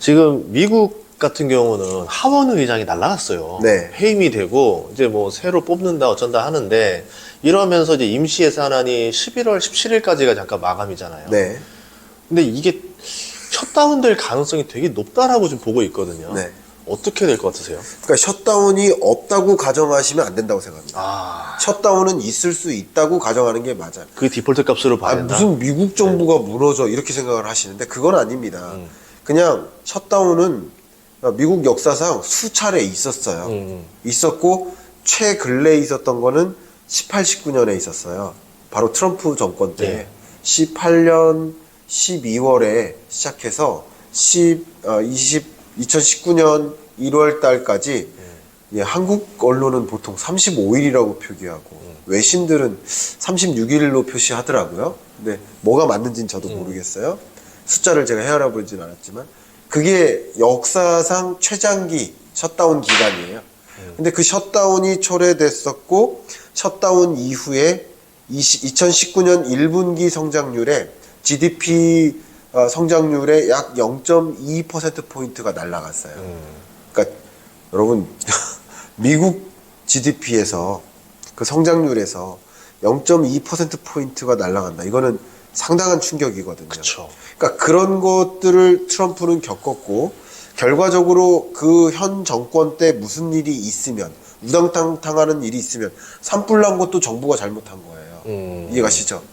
지금 미국 같은 경우는 하원 의장이 날라갔어요. 네. 해임이 되고 이제 뭐 새로 뽑는다 어쩐다 하는데 이러면서 이제 임시 예산안이 11월 17일까지가 잠깐 마감이잖아요. 네. 근데 이게 셧다운될 가능성이 되게 높다라고 좀 보고 있거든요. 네. 어떻게 될 것 같으세요? 그러니까 셧다운이 없다고 가정하시면 안 된다고 생각합니다. 아, 셧다운은 있을 수 있다고 가정하는 게 맞아요. 그 디폴트 값으로 봐야 된다. 무슨 미국 정부가 무너져 이렇게 생각을 하시는데 그건 아닙니다. 그냥 셧다운은 미국 역사상 수차례 있었어요. 있었고 최근래에 있었던 거는 18, 19년에 있었어요. 바로 트럼프 정권 때 네. 18년 12월에 시작해서 2019년 1월 달까지 예, 한국 언론은 보통 35일이라고 표기하고 외신들은 36일로 표시하더라고요. 근데 뭐가 맞는지는 저도 모르겠어요. 숫자를 제가 헤아려 보진 않았지만 그게 역사상 최장기 셧다운 기간이에요. 근데 그 셧다운이 초래됐었고 셧다운 이후에 2019년 1분기 성장률에 GDP 성장률의 약 0.2%포인트가 날아갔어요. 그러니까 여러분 미국 GDP에서 그 성장률에서 0.2%포인트가 날아간다. 이거는 상당한 충격이거든요. 그렇죠. 그러니까 그런 것들을 트럼프는 겪었고 결과적으로 그 현 정권 때 무슨 일이 있으면 우당탕탕하는 일이 있으면 산불 난 것도 정부가 잘못한 거예요. 이해가시죠?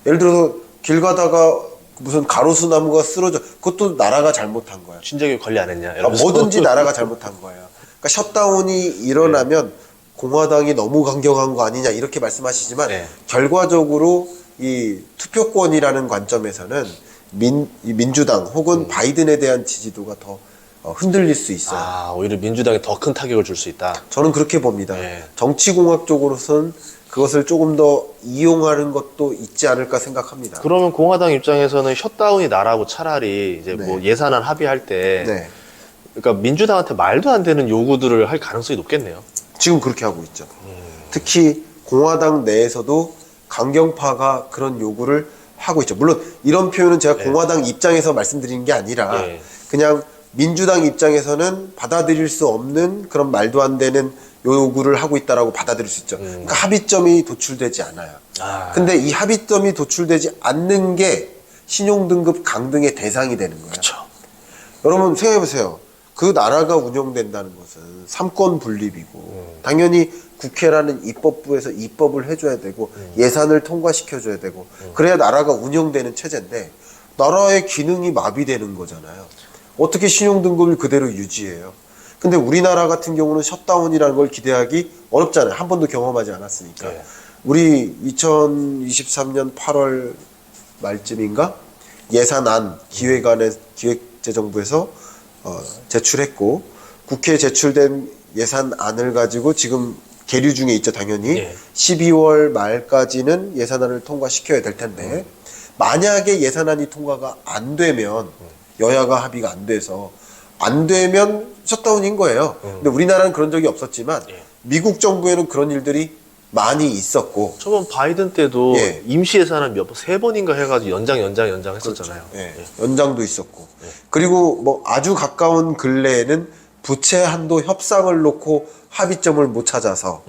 예를 들어서 길 가다가 무슨 가로수 나무가 쓰러져 그것도 나라가 잘못한 거야. 진작에 관리 안 했냐? 이러면서. 뭐든지 나라가 잘못한 거예요. 그러니까 셧다운이 일어나면 공화당이 너무 강경한 거 아니냐 이렇게 말씀하시지만 네. 결과적으로 이 투표권이라는 관점에서는 민주당 혹은 바이든에 대한 지지도가 더 흔들릴 수 있어요. 아, 오히려 민주당에 더 큰 타격을 줄 수 있다. 저는 그렇게 봅니다. 네. 정치공학적으로서는 그것을 조금 더 이용하는 것도 있지 않을까 생각합니다. 그러면 공화당 입장에서는 셧다운이 나라고 차라리 이제 네. 뭐 예산안 합의할 때 네. 그러니까 민주당한테 말도 안 되는 요구들을 할 가능성이 높겠네요. 지금 그렇게 하고 있죠. 특히 공화당 내에서도 강경파가 그런 요구를 하고 있죠. 물론 이런 표현은 제가 네. 공화당 입장에서 말씀드리는 게 아니라 네. 그냥 민주당 입장에서는 받아들일 수 없는 그런 말도 안 되는 요구를 하고 있다라고 받아들일 수 있죠. 그러니까 합의점이 도출되지 않아요. 아. 근데 이 합의점이 도출되지 않는 게 신용등급 강등의 대상이 되는 거예요. 그렇죠. 여러분 생각해보세요. 그 나라가 운영된다는 것은 삼권 분립이고 당연히 국회라는 입법부에서 입법을 해줘야 되고 예산을 통과시켜줘야 되고 그래야 나라가 운영되는 체제인데 나라의 기능이 마비되는 거잖아요. 어떻게 신용등급을 그대로 유지해요? 근데 우리나라 같은 경우는 셧다운이라는 걸 기대하기 어렵잖아요. 한 번도 경험하지 않았으니까. 네. 우리 2023년 8월 말쯤인가 예산안 기획재정부에서 제출했고 국회에 제출된 예산안을 가지고 지금 계류 중에 있죠, 당연히. 네. 12월 말까지는 예산안을 통과시켜야 될 텐데 만약에 예산안이 통과가 안 되면 여야가 합의가 안 돼서 안 되면 셧다운인 거예요. 근데 우리나라는 그런 적이 없었지만 예. 미국 정부에는 그런 일들이 많이 있었고 저번 바이든 때도 예. 임시 예산안 세 번인가 해가지고 연장 했었잖아요. 예, 연장도 있었고 그리고 뭐 아주 가까운 근래에는 부채 한도 협상을 놓고 합의점을 못 찾아서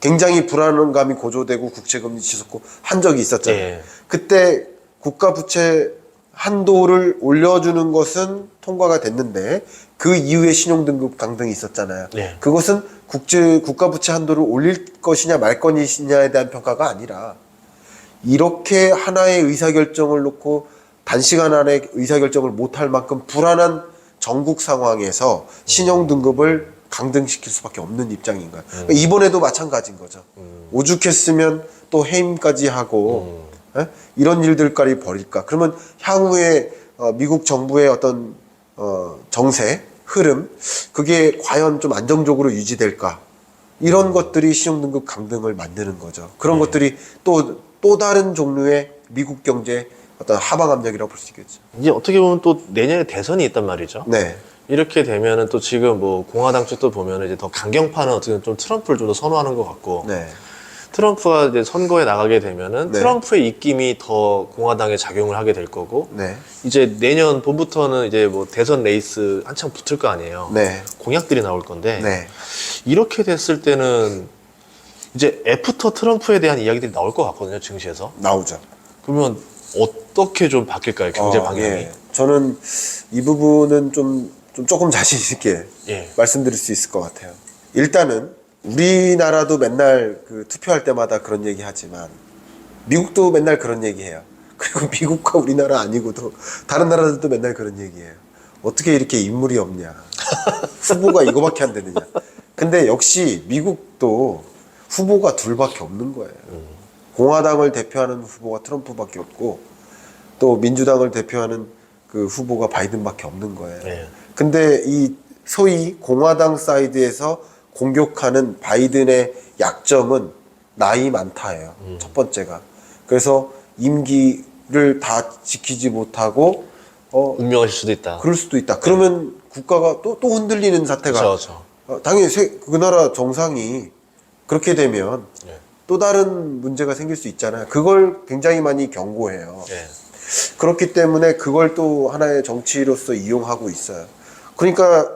굉장히 불안감이 고조되고 국채금리 치솟고 한 적이 있었잖아요. 예. 그때 국가 부채 한도를 올려주는 것은 통과가 됐는데 그 이후에 신용등급 강등이 있었잖아요. 네. 그것은 국가 부채 한도를 올릴 것이냐 말 것이냐에 대한 평가가 아니라 이렇게 하나의 의사결정을 놓고 단시간 안에 의사결정을 못할 만큼 불안한 전국 상황에서 신용등급을 강등시킬 수밖에 없는 입장인 거예요. 그러니까 이번에도 마찬가지인 거죠. 오죽했으면 또 해임까지 하고 예? 이런 일들까지 벌일까. 그러면 향후에 미국 정부의 어떤 정세, 흐름 그게 과연 좀 안정적으로 유지될까. 이런 것들이 신용등급 강등을 만드는 거죠. 그런 것들이 또 다른 종류의 미국 경제 어떤 하방 압력이라고 볼 수 있겠죠. 이제 어떻게 보면 또 내년에 대선이 있단 말이죠. 네. 이렇게 되면은 또 지금 뭐 공화당 쪽도 보면은 이제 더 강경파는 어떻게 좀 트럼프를 좀 더 선호하는 것 같고. 네. 트럼프가 이제 선거에 나가게 되면은 네. 트럼프의 입김이 더 공화당에 작용을 하게 될 거고 네. 이제 내년 봄부터는 이제 뭐 대선 레이스 한창 붙을 거 아니에요. 네. 공약들이 나올 건데 네. 이렇게 됐을 때는 이제 애프터 트럼프에 대한 이야기들이 나올 것 같거든요, 증시에서. 나오죠. 그러면 어떻게 좀 바뀔까요, 경제 방향이? 예. 저는 이 부분은 좀 조금 자신 있게 예. 말씀드릴 수 있을 것 같아요. 일단은 우리나라도 맨날 그 투표할 때마다 그런 얘기 하지만 미국도 맨날 그런 얘기 해요. 그리고 미국과 우리나라 아니고도 다른 나라들도 맨날 그런 얘기해요. 어떻게 이렇게 인물이 없냐. 후보가 이거밖에 안 되느냐. 근데 역시 미국도 후보가 둘밖에 없는 거예요. 공화당을 대표하는 후보가 트럼프밖에 없고 또 민주당을 대표하는 그 후보가 바이든밖에 없는 거예요. 예. 근데 이 소위 공화당 사이드에서 공격하는 바이든의 약점은 나이 많다예요. 첫 번째가. 그래서 임기를 다 지키지 못하고 운명하실 수도 있다. 그럴 수도 있다. 그러면 국가가 또 흔들리는 사태가 그렇죠. 당연히 그 나라 정상이 그렇게 되면 예. 또 다른 문제가 생길 수 있잖아요. 그걸 굉장히 많이 경고해요. 예. 그렇기 때문에 그걸 또 하나의 정치로서 이용하고 있어요. 그러니까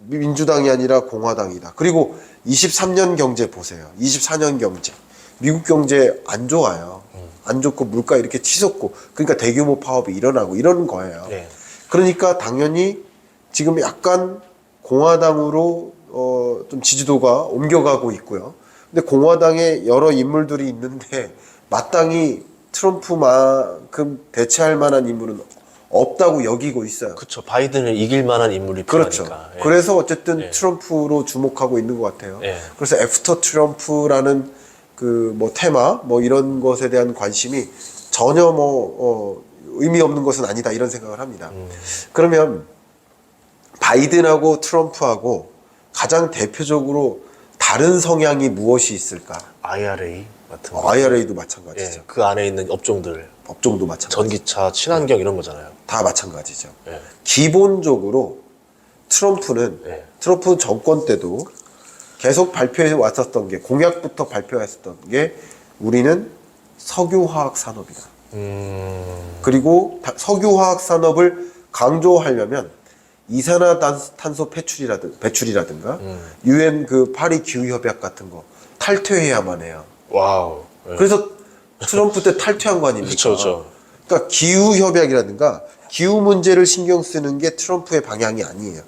민주당이 아니라 공화당이다. 그리고 23년 경제 보세요. 24년 경제. 미국 경제 안 좋아요. 안 좋고 물가 이렇게 치솟고 그러니까 대규모 파업이 일어나고 이런 거예요. 예. 그러니까 당연히 지금 약간 공화당으로 좀 지지도가 옮겨가고 있고요. 근데 공화당에 여러 인물들이 있는데 마땅히 트럼프만큼 대체할 만한 인물은 없다고 여기고 있어요. 그렇죠. 바이든을 이길 만한 인물이 그렇죠. 필요하니까. 예. 그래서 어쨌든 예. 트럼프로 주목하고 있는 것 같아요. 예. 그래서 애프터 트럼프라는 그 뭐 테마 뭐 이런 것에 대한 관심이 전혀 의미 없는 것은 아니다 이런 생각을 합니다. 그러면 바이든하고 트럼프하고 가장 대표적으로 다른 성향이 무엇이 있을까? IRA 같은 거. IRA도 마찬가지죠. 예. 그 안에 있는 업종들, 업종도 마찬가지. 전기차, 친환경 이런 거잖아요. 다 마찬가지죠. 예. 기본적으로 트럼프 정권 때도 계속 발표해 왔었던 게 공약부터 발표했었던 게 우리는 석유화학 산업이다. 그리고 석유화학 산업을 강조하려면 이산화탄소 배출이라든가 유엔 그 파리 기후 협약 같은 거 탈퇴해야만 해요. 와우. 예. 그래서 트럼프 때 탈퇴한 거 아닙니까? 그렇죠. 그러니까 기후 협약이라든가 기후 문제를 신경 쓰는 게 트럼프의 방향이 아니에요.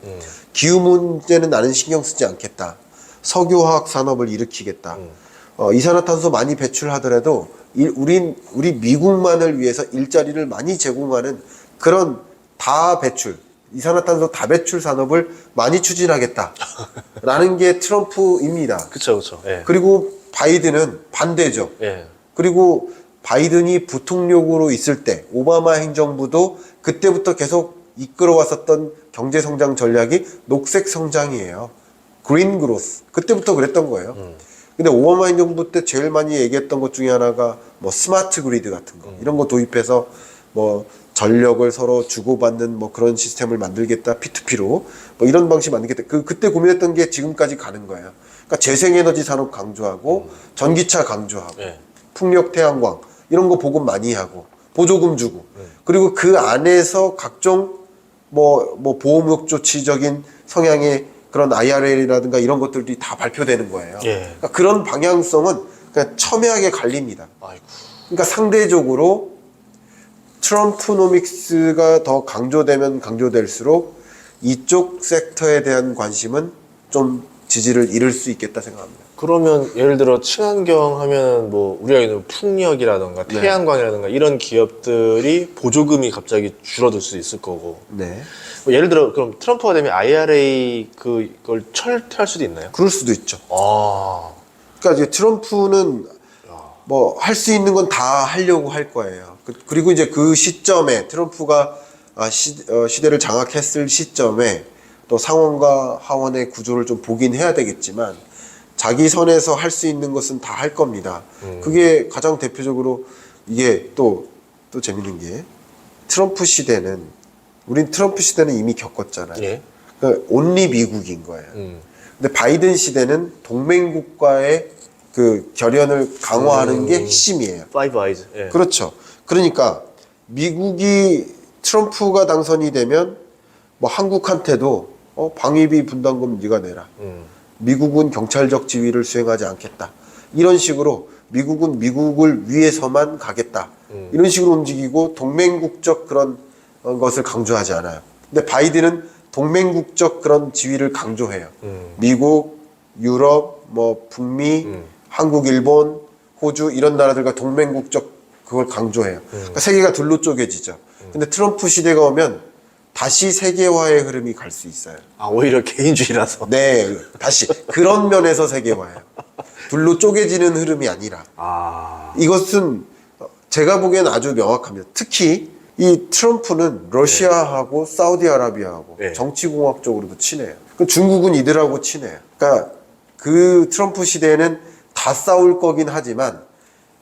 기후 문제는 나는 신경 쓰지 않겠다. 석유화학 산업을 일으키겠다. 이산화탄소 많이 배출하더라도 우리 미국만을 위해서 일자리를 많이 제공하는 그런 이산화탄소 다배출 산업을 많이 추진하겠다라는 게 트럼프입니다. 그렇죠. 예. 그리고 바이든은 반대죠. 예. 그리고 바이든이 부통령으로 있을 때 오바마 행정부도 그때부터 계속 이끌어왔었던 경제성장 전략이 녹색 성장이에요. 그린 그로스. 그때부터 그랬던 거예요. 근데 오바마 행정부 때 제일 많이 얘기했던 것 중에 하나가 뭐 스마트 그리드 같은 거 이런 거 도입해서 뭐 전력을 서로 주고받는 뭐 그런 시스템을 만들겠다. P2P로 뭐 이런 방식 만들겠다. 그때 고민했던 게 지금까지 가는 거예요. 그러니까 재생에너지 산업 강조하고 전기차 강조하고 예. 풍력 태양광 이런 거 보급 많이 하고 보조금 주고 그리고 그 안에서 각종 뭐 보호목 조치적인 성향의 그런 IRA라든가 이런 것들이 다 발표되는 거예요. 예. 그러니까 그런 방향성은 그냥 첨예하게 갈립니다. 아이고. 그러니까 상대적으로 트럼프노믹스가 더 강조되면 강조될수록 이쪽 섹터에 대한 관심은 좀 지지를 잃을 수 있겠다 생각합니다. 그러면 예를 들어 친환경 하면 뭐 우리가 있는 풍력이라든가 네. 태양광이라든가 이런 기업들이 보조금이 갑자기 줄어들 수 있을 거고. 네. 뭐 예를 들어 그럼 트럼프가 되면 IRA 그걸 철퇴할 수도 있나요? 그럴 수도 있죠. 아. 그러니까 이제 트럼프는 뭐 할 수 있는 건 다 하려고 할 거예요. 그리고 이제 그 시점에 트럼프가 시대를 장악했을 시점에 또 상원과 하원의 구조를 좀 보긴 해야 되겠지만 자기 선에서 할 수 있는 것은 다 할 겁니다. 그게 가장 대표적으로 이게 또 재밌는 게 우린 트럼프 시대는 이미 겪었잖아요. 예. 그러니까 온리 미국인 거예요. 근데 바이든 시대는 동맹국과의 그 결연을 강화하는 게 핵심이에요. 파이브 아이즈. 예. 그렇죠. 그러니까 미국이 트럼프가 당선이 되면 뭐 한국한테도 방위비 분담금 네가 내라. 미국은 경찰적 지위를 수행하지 않겠다. 이런 식으로 미국은 미국을 위해서만 가겠다. 이런 식으로 움직이고 동맹국적 그런 것을 강조하지 않아요. 근데 바이든은 동맹국적 그런 지위를 강조해요. 미국, 유럽, 뭐 북미, 한국, 일본, 호주 이런 나라들과 동맹국적 그걸 강조해요. 그러니까 세계가 둘로 쪼개지죠. 근데 트럼프 시대가 오면 다시 세계화의 흐름이 갈 수 있어요. 아, 오히려 개인주의라서. 네, 다시 그런 면에서 세계화예요. 둘로 쪼개지는 흐름이 아니라. 아. 이것은 제가 보기엔 아주 명확합니다. 특히 이 트럼프는 러시아하고 사우디아라비아하고 네. 정치공학적으로도 친해요. 그 중국은 이들하고 친해요. 그러니까 그 트럼프 시대에는 다 싸울 거긴 하지만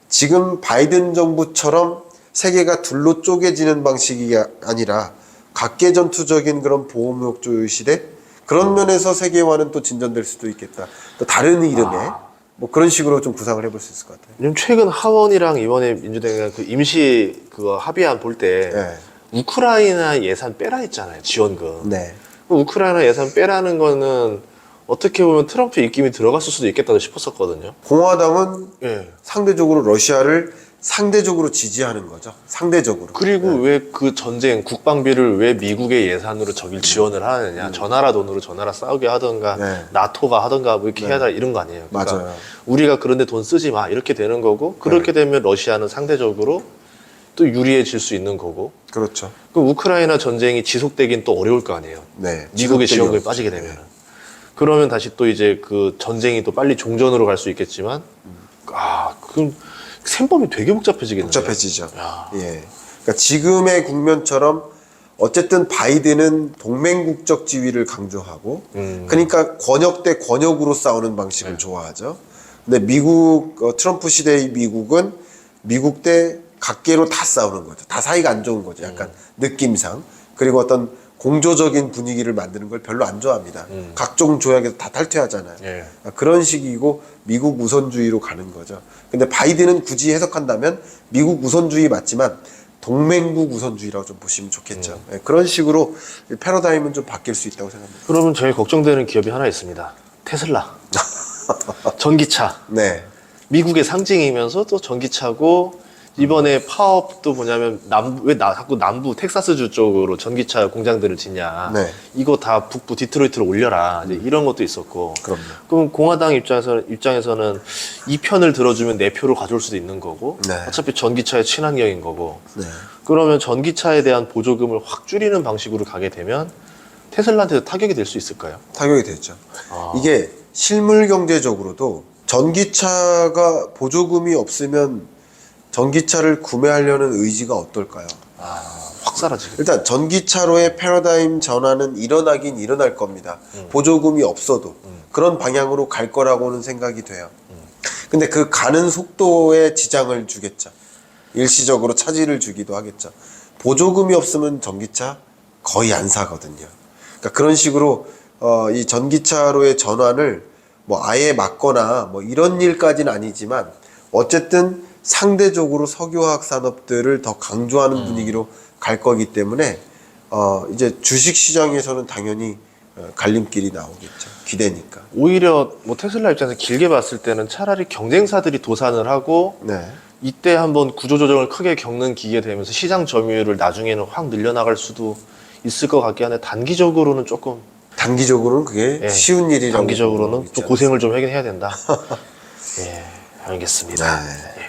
지금 바이든 정부처럼 세계가 둘로 쪼개지는 방식이 아니라 각계전투적인 그런 보호무역주의 시대 그런 면에서 세계화는 또 진전될 수도 있겠다. 또 다른 이름의 뭐 그런 식으로 좀 구상을 해볼 수 있을 것 같아요. 요즘 최근 하원이랑 이번에 민주당이 그 임시 그거 합의안 볼 때 네. 우크라이나 예산 빼라 했잖아요. 지원금. 네. 그 우크라이나 예산 빼라는 거는 어떻게 보면 트럼프 입김이 들어갔을 수도 있겠다고 싶었었거든요. 공화당은 예. 상대적으로 러시아를 상대적으로 지지하는 거죠. 상대적으로. 그리고 왜 그 전쟁 국방비를 왜 미국의 예산으로 저길 지원을 하느냐? 저 나라 돈으로 저 나라 싸우게 하던가 네. 나토가 하던가 뭐 이렇게 해야 돼 이런 거 아니에요. 그러니까 맞아요. 우리가 그런데 돈 쓰지 마 이렇게 되는 거고 그렇게 되면 러시아는 상대적으로 또 유리해질 수 있는 거고. 그렇죠. 그 우크라이나 전쟁이 지속되긴 또 어려울 거 아니에요. 네. 미국의 지속되기 지원금이 어렵죠. 빠지게 되면. 그러면 다시 또 이제 그 전쟁이 또 빨리 종전으로 갈 수 있겠지만, 그럼 셈법이 되게 복잡해지겠네요. 복잡해지죠. 야. 예. 그러니까 지금의 국면처럼 어쨌든 바이든은 동맹국적 지위를 강조하고, 그러니까 권역 대 권역으로 싸우는 방식을 좋아하죠. 근데 미국 트럼프 시대의 미국은 미국 대 각계로 다 싸우는 거죠. 다 사이가 안 좋은 거죠. 약간 느낌상. 그리고 어떤 공조적인 분위기를 만드는 걸 별로 안 좋아합니다. 각종 조약에서 다 탈퇴하잖아요. 예. 그런 식이고 미국 우선주의로 가는 거죠. 근데 바이든은 굳이 해석한다면 미국 우선주의 맞지만 동맹국 우선주의라고 좀 보시면 좋겠죠. 예, 그런 식으로 패러다임은 좀 바뀔 수 있다고 생각합니다. 그러면 제일 걱정되는 기업이 하나 있습니다. 테슬라. 전기차. 네. 미국의 상징이면서 또 전기차고 이번에 파업도 뭐냐면 왜 자꾸 남부 텍사스주 쪽으로 전기차 공장들을 짓냐. 네. 이거 다 북부 디트로이트로 올려라. 이제 이런 것도 있었고. 그럼요. 그럼 공화당 입장에서는 이 편을 들어주면 내 표를 가져올 수도 있는 거고. 네. 어차피 전기차의 친환경인 거고. 네. 그러면 전기차에 대한 보조금을 확 줄이는 방식으로 가게 되면 테슬라한테도 타격이 될 수 있을까요? 타격이 되죠. 아. 이게 실물 경제적으로도 전기차가 보조금이 없으면 전기차를 구매하려는 의지가 어떨까요? 확 사라지게. 일단 전기차로의 패러다임 전환은 일어나긴 일어날 겁니다. 보조금이 없어도 그런 방향으로 갈 거라고는 생각이 돼요. 근데 그 가는 속도에 지장을 주겠죠. 일시적으로 차질을 주기도 하겠죠. 보조금이 없으면 전기차 거의 안 사거든요. 그러니까 그런 식으로 이 전기차로의 전환을 뭐 아예 막거나 뭐 이런 일까지는 아니지만 어쨌든 상대적으로 석유화학 산업들을 더 강조하는 분위기로 갈 거기 때문에 이제 주식 시장에서는 당연히 갈림길이 나오겠죠. 기대니까. 오히려 뭐 테슬라 입장에서 길게 봤을 때는 차라리 경쟁사들이 도산을 하고 네. 이때 한번 구조조정을 크게 겪는 기회 되면서 시장 점유율을 나중에는 확 늘려나갈 수도 있을 것 같긴 한데 단기적으로는 조금 단기적으로는 그게 예, 쉬운 일이라고 단기적으로는 보고 또 있지 고생을 좀 하긴 해야 된다. 예, 알겠습니다. 네.